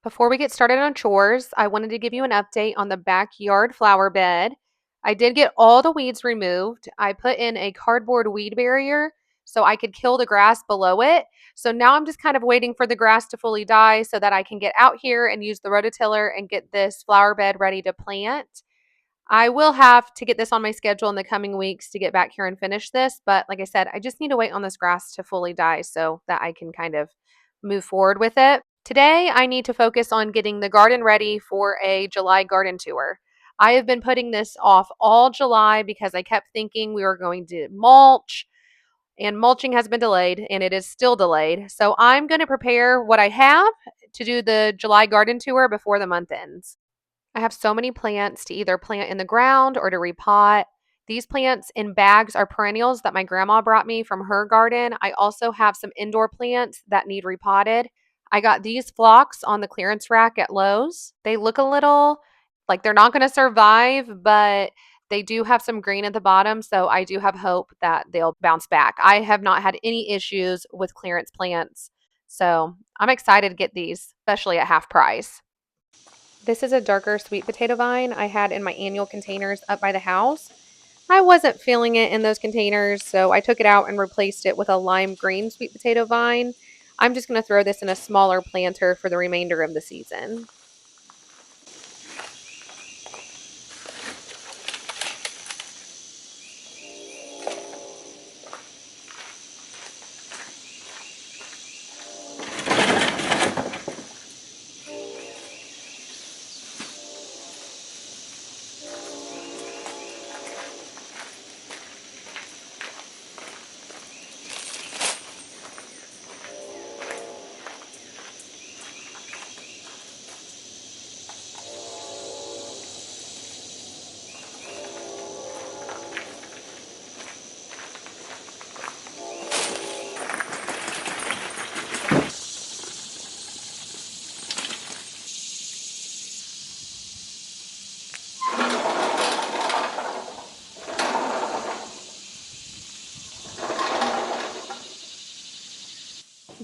Before we get started on chores, I wanted to give you an update on the backyard flower bed. I did get all the weeds removed. I put in a cardboard weed barrier so I could kill the grass below it. So now I'm just kind of waiting for the grass to fully die so that I can get out here and use the rototiller and get this flower bed ready to plant. I will have to get this on my schedule in the coming weeks to get back here and finish this. But like I said, I just need to wait on this grass to fully die so that I can kind of move forward with it. Today, I need to focus on getting the garden ready for a July garden tour. I have been putting this off all July because I kept thinking we were going to mulch, and mulching has been delayed and it is still delayed. So I'm going to prepare what I have to do the July garden tour before the month ends. I have so many plants to either plant in the ground or to repot. These plants in bags are perennials that my grandma brought me from her garden. I also have some indoor plants that need repotted. I got these phlox on the clearance rack at Lowe's. They look a little like they're not going to survive, but they do have some green at the bottom, so I do have hope that they'll bounce back. I have not had any issues with clearance plants, so I'm excited to get these, especially at half price. This is a darker sweet potato vine I had in my annual containers up by the house. I wasn't feeling it in those containers, so I took it out and replaced it with a lime green sweet potato vine. I'm just going to throw this in a smaller planter for the remainder of the season.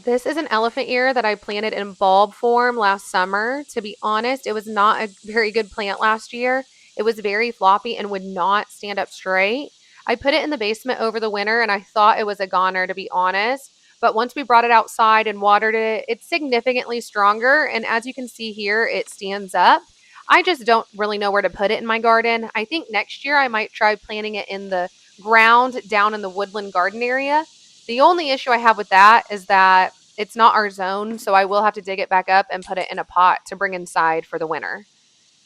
This is an elephant ear that I planted in bulb form last summer. To be honest, it was not a very good plant last year. It was very floppy and would not stand up straight. I put it in the basement over the winter and I thought it was a goner, to be honest. But once we brought it outside and watered it, it's significantly stronger. And as you can see here, it stands up. I just don't really know where to put it in my garden. I think next year I might try planting it in the ground down in the woodland garden area. The only issue I have with that is that it's not our zone, so I will have to dig it back up and put it in a pot to bring inside for the winter.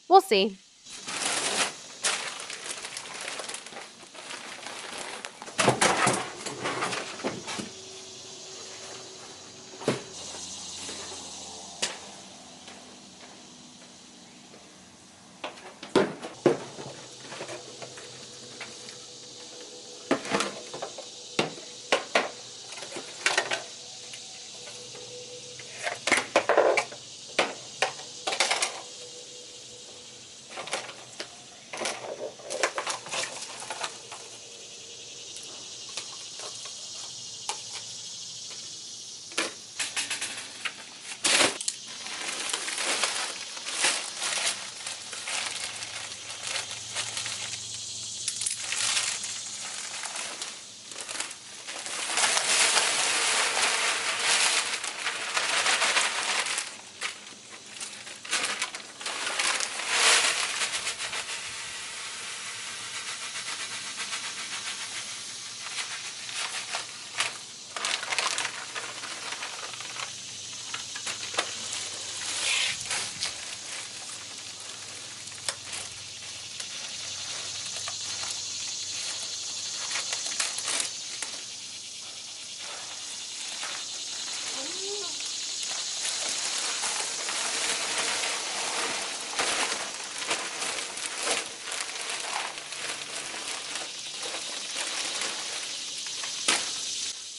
We'll see.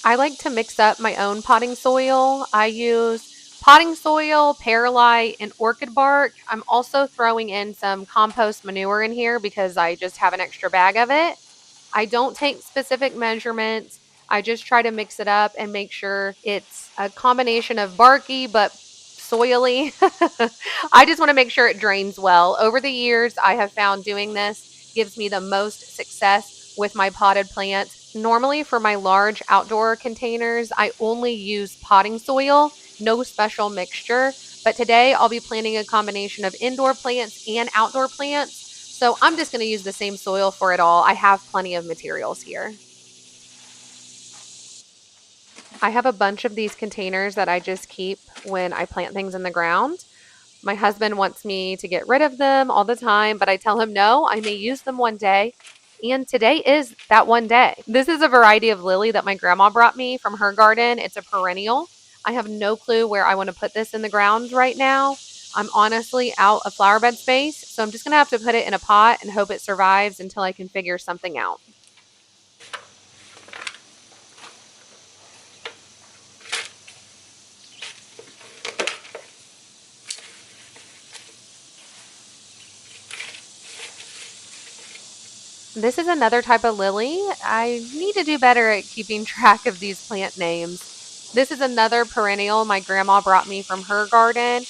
I like to mix up my own potting soil. I use potting soil, perlite, and orchid bark. I'm also throwing in some compost manure in here because I just have an extra bag of it. I don't take specific measurements. I just try to mix it up and make sure it's a combination of barky but soily. I just want to make sure it drains well. Over the years, I have found doing this gives me the most success with my potted plants. Normally, for my large outdoor containers, I only use potting soil, no special mixture. But today, I'll be planting a combination of indoor plants and outdoor plants. So I'm just going to use the same soil for it all. I have plenty of materials here. I have a bunch of these containers that I just keep when I plant things in the ground. My husband wants me to get rid of them all the time, but I tell him no, I may use them one day. And today is that one day. This is a variety of lily that my grandma brought me from her garden. It's a perennial. I have no clue where I want to put this in the ground right now. I'm honestly out of flower bed space, so I'm just going to have to put it in a pot and hope it survives until I can figure something out. This is another type of lily. I need to do better at keeping track of these plant names. This is another perennial my grandma brought me from her garden.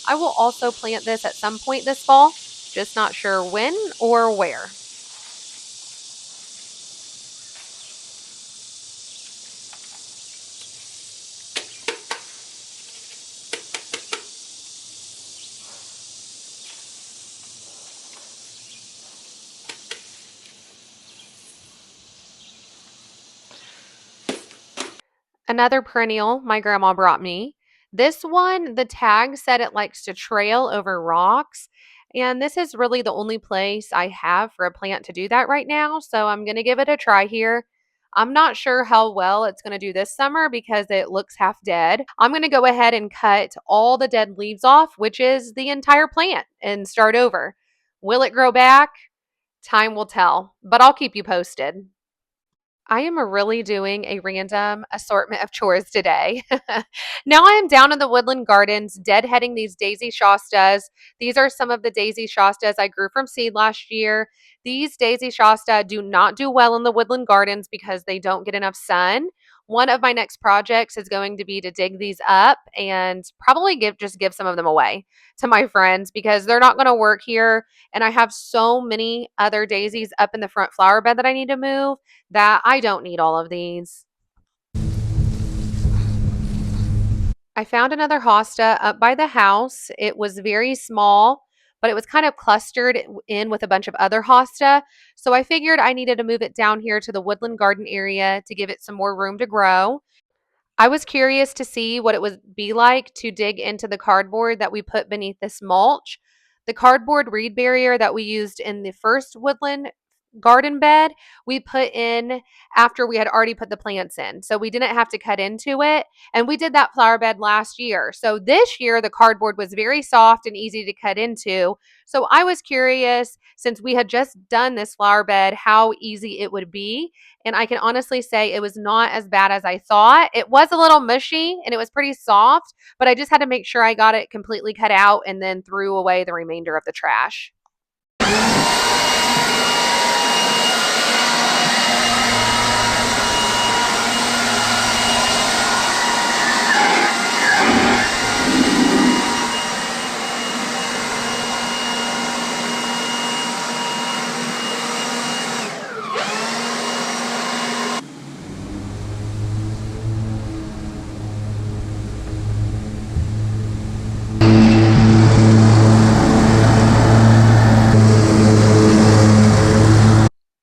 I will also plant this at some point this fall, just not sure when or where. Another perennial my grandma brought me. This one, the tag said it likes to trail over rocks. And this is really the only place I have for a plant to do that right now. So I'm going to give it a try here. I'm not sure how well it's going to do this summer because it looks half dead. I'm going to go ahead and cut all the dead leaves off, which is the entire plant, and start over. Will it grow back? Time will tell, but I'll keep you posted. I am really doing a random assortment of chores today. Now I am down in the woodland gardens, deadheading these daisy shastas. These are some of the daisy shastas I grew from seed last year. These daisy shasta do not do well in the woodland gardens because they don't get enough sun. One of my next projects is going to be to dig these up and probably give some of them away to my friends because they're not going to work here. And I have so many other daisies up in the front flower bed that I need to move that I don't need all of these. I found another hosta up by the house. It was very small, but it was kind of clustered in with a bunch of other hosta. So I figured I needed to move it down here to the woodland garden area to give it some more room to grow. I was curious to see what it would be like to dig into the cardboard that we put beneath this mulch. The cardboard reed barrier that we used in the first woodland garden bed, we put in after we had already put the plants in. So we didn't have to cut into it. And we did that flower bed last year. So this year, the cardboard was very soft and easy to cut into. So I was curious, since we had just done this flower bed, how easy it would be. And I can honestly say it was not as bad as I thought. It was a little mushy and it was pretty soft, but I just had to make sure I got it completely cut out and then threw away the remainder of the trash.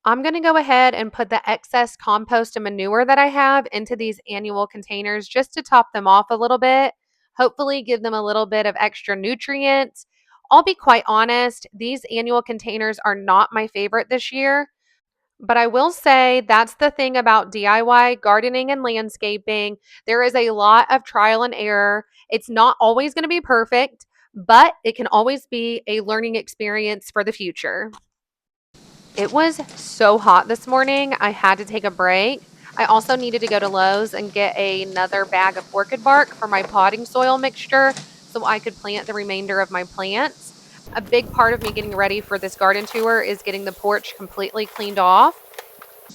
I'm going to go ahead and put the excess compost and manure that I have into these annual containers just to top them off a little bit, hopefully give them a little bit of extra nutrients. I'll be quite honest, these annual containers are not my favorite this year, but I will say that's the thing about DIY gardening and landscaping. There is a lot of trial and error. It's not always going to be perfect, but it can always be a learning experience for the future. It was so hot this morning, I had to take a break. I also needed to go to Lowe's and get another bag of orchid bark for my potting soil mixture so I could plant the remainder of my plants. A big part of me getting ready for this garden tour is getting the porch completely cleaned off.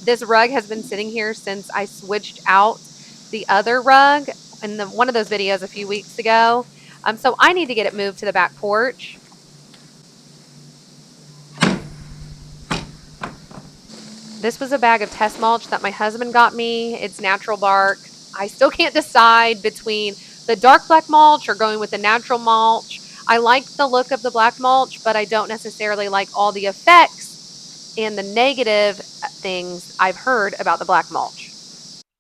This rug has been sitting here since I switched out the other rug in one of those videos a few weeks ago. So I need to get it moved to the back porch. This was a bag of test mulch that my husband got me. It's natural bark. I still can't decide between the dark black mulch or going with the natural mulch. I like the look of the black mulch, but I don't necessarily like all the effects and the negative things I've heard about the black mulch.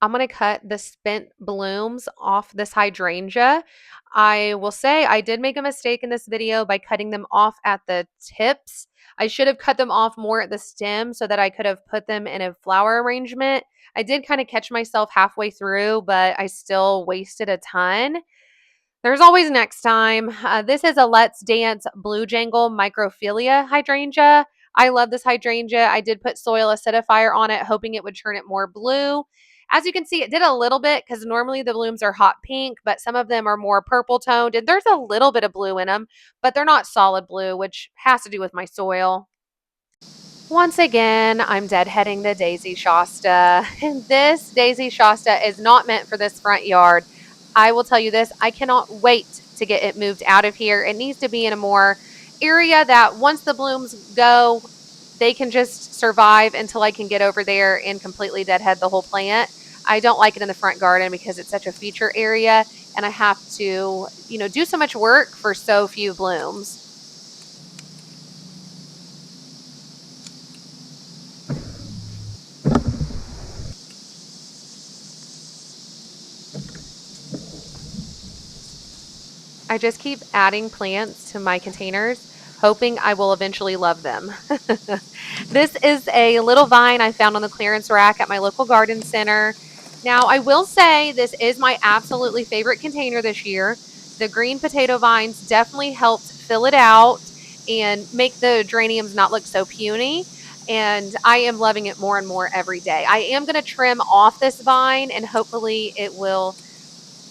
I'm going to cut the spent blooms off this hydrangea. I will say I did make a mistake in this video by cutting them off at the tips. I should have cut them off more at the stem so that I could have put them in a flower arrangement. I did kind of catch myself halfway through, but I still wasted a ton. There's always next time. This is a Let's Dance Blue Jangle Microphilia hydrangea. I love this hydrangea. I did put soil acidifier on it, hoping it would turn it more blue. As you can see, it did a little bit because normally the blooms are hot pink, but some of them are more purple toned, and there's a little bit of blue in them, but they're not solid blue, which has to do with my soil. Once again, I'm deadheading the Daisy Shasta. And this Daisy Shasta is not meant for this front yard. I will tell you this, I cannot wait to get it moved out of here. It needs to be in a more area that once the blooms go, they can just survive until I can get over there and completely deadhead the whole plant. I don't like it in the front garden because it's such a feature area and I have to, do so much work for so few blooms. I just keep adding plants to my containers, hoping I will eventually love them. This is a little vine I found on the clearance rack at my local garden center. Now, I will say this is my absolutely favorite container this year. The green potato vines definitely helped fill it out and make the geraniums not look so puny. And I am loving it more and more every day. I am going to trim off this vine and hopefully it will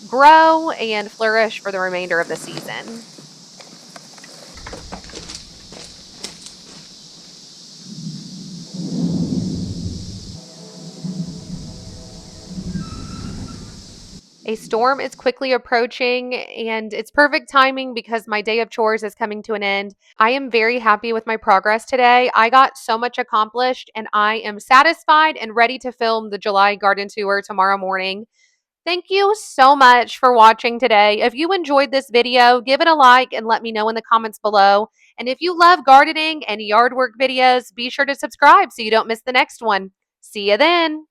grow and flourish for the remainder of the season. A storm is quickly approaching, and it's perfect timing because my day of chores is coming to an end. I am very happy with my progress today. I got so much accomplished, and I am satisfied and ready to film the July garden tour tomorrow morning. Thank you so much for watching today. If you enjoyed this video, give it a like and let me know in the comments below. And if you love gardening and yard work videos, be sure to subscribe so you don't miss the next one. See you then.